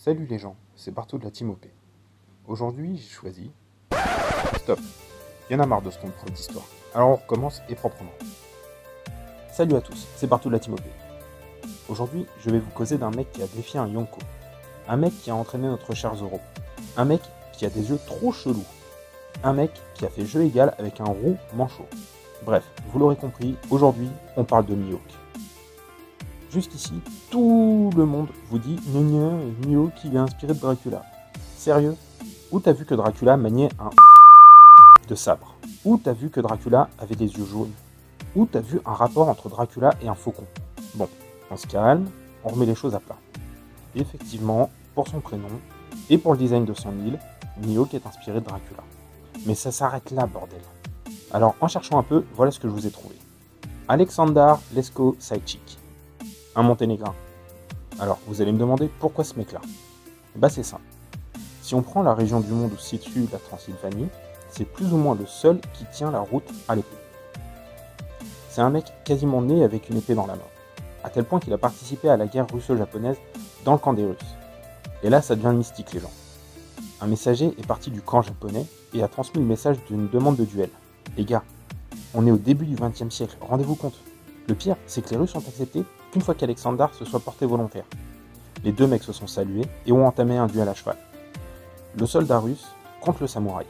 Salut les gens, c'est Barto de la Team OP. Aujourd'hui, j'ai choisi... Stop, y'en a marre de ce ton de d'histoire. Alors on recommence et proprement. Salut à tous, c'est Barto de la Team OP. Aujourd'hui, je vais vous causer d'un mec qui a défié un Yonko. Un mec qui a entraîné notre cher Zoro. Un mec qui a des yeux trop chelous. Un mec qui a fait jeu égal avec un roux manchot. Bref, vous l'aurez compris, aujourd'hui, on parle de Mihawk. Jusqu'ici, tout le monde vous dit « Mihawk, il est inspiré de Dracula ». Sérieux? Où t'as vu que Dracula maniait un de sabre? Où t'as vu que Dracula avait des yeux jaunes? Où t'as vu un rapport entre Dracula et un faucon? Bon, on se calme, on remet les choses à plat. Effectivement, pour son prénom et pour le design de son île, Mihawk est inspiré de Dracula. Mais ça s'arrête là, bordel. Alors, en cherchant un peu, voilà ce que je vous ai trouvé. Aleksandar Lesko Sajcik, un monténégrin. Alors, vous allez me demander pourquoi ce mec-là? Bah c'est simple. Si on prend la région du monde où se situe la Transylvanie, c'est plus ou moins le seul qui tient la route à l'épée. C'est un mec quasiment né avec une épée dans la main, à tel point qu'il a participé à la guerre russo-japonaise dans le camp des Russes. Et là, ça devient mystique, les gens. Un messager est parti du camp japonais et a transmis le message d'une demande de duel. Les gars, on est au début du XXe siècle, rendez-vous compte. Le pire, c'est que les Russes ont accepté qu'une fois qu'Aleksandar se soit porté volontaire. Les deux mecs se sont salués et ont entamé un duel à cheval. Le soldat russe contre le samouraï.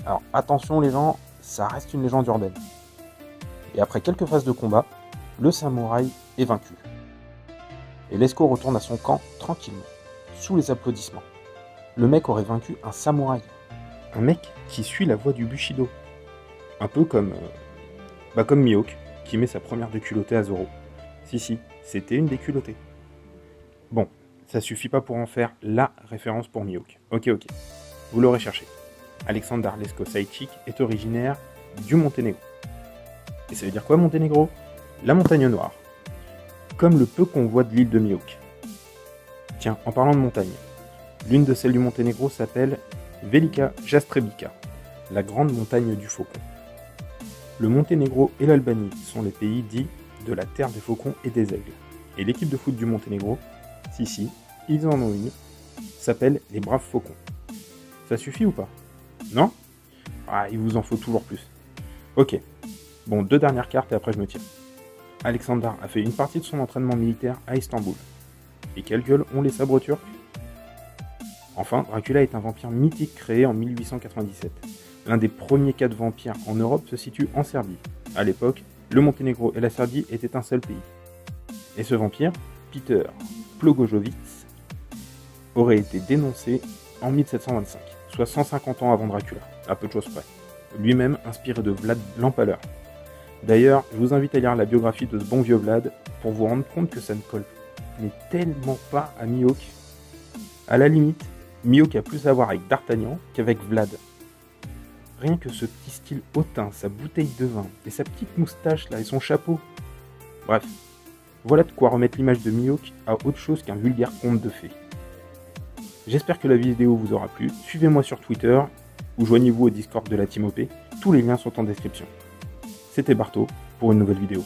Alors attention les gens, ça reste une légende urbaine. Et après quelques phases de combat, le samouraï est vaincu. Et Lesko retourne à son camp tranquillement, sous les applaudissements. Le mec aurait vaincu un samouraï. Un mec qui suit la voie du Bushido. Un peu comme Mihawk, qui met sa première déculottée à Zoro. Si, c'était une déculottée. Bon, ça suffit pas pour en faire la référence pour Mihawk. Ok, vous l'aurez cherché. Aleksandar Lesko Sajcik est originaire du Monténégro. Et ça veut dire quoi, Monténégro? La montagne noire. Comme le peu qu'on voit de l'île de Mihawk. Tiens, en parlant de montagne, l'une de celles du Monténégro s'appelle Velika Jastrebica, la grande montagne du faucon. Le Monténégro et l'Albanie sont les pays dits de la terre des faucons et des aigles. Et l'équipe de foot du Monténégro, si, ils en ont une, s'appelle les Braves Faucons. Ça suffit ou pas? Non? Ah, il vous en faut toujours plus. Ok, bon, 2 dernières cartes et après je me tire. Aleksandar a fait une partie de son entraînement militaire à Istanbul. Et quelle gueule ont les sabres turcs? Enfin, Dracula est un vampire mythique créé en 1897. L'un des premiers cas de vampires en Europe se situe en Serbie. À l'époque, le Monténégro et la Serbie étaient un seul pays. Et ce vampire, Peter Plogojovic, aurait été dénoncé en 1725, soit 150 ans avant Dracula, à peu de choses près. Lui-même inspiré de Vlad l'Empaleur. D'ailleurs, je vous invite à lire la biographie de ce bon vieux Vlad pour vous rendre compte que ça ne colle mais tellement pas à Mihawk. À la limite, Mihawk a plus à voir avec D'Artagnan qu'avec Vlad. Rien que ce petit style hautain, sa bouteille de vin, et sa petite moustache là, et son chapeau. Bref, voilà de quoi remettre l'image de Mihawk à autre chose qu'un vulgaire conte de fées. J'espère que la vidéo vous aura plu, suivez-moi sur Twitter, ou joignez-vous au Discord de la Team OP, tous les liens sont en description. C'était Barto, pour une nouvelle vidéo.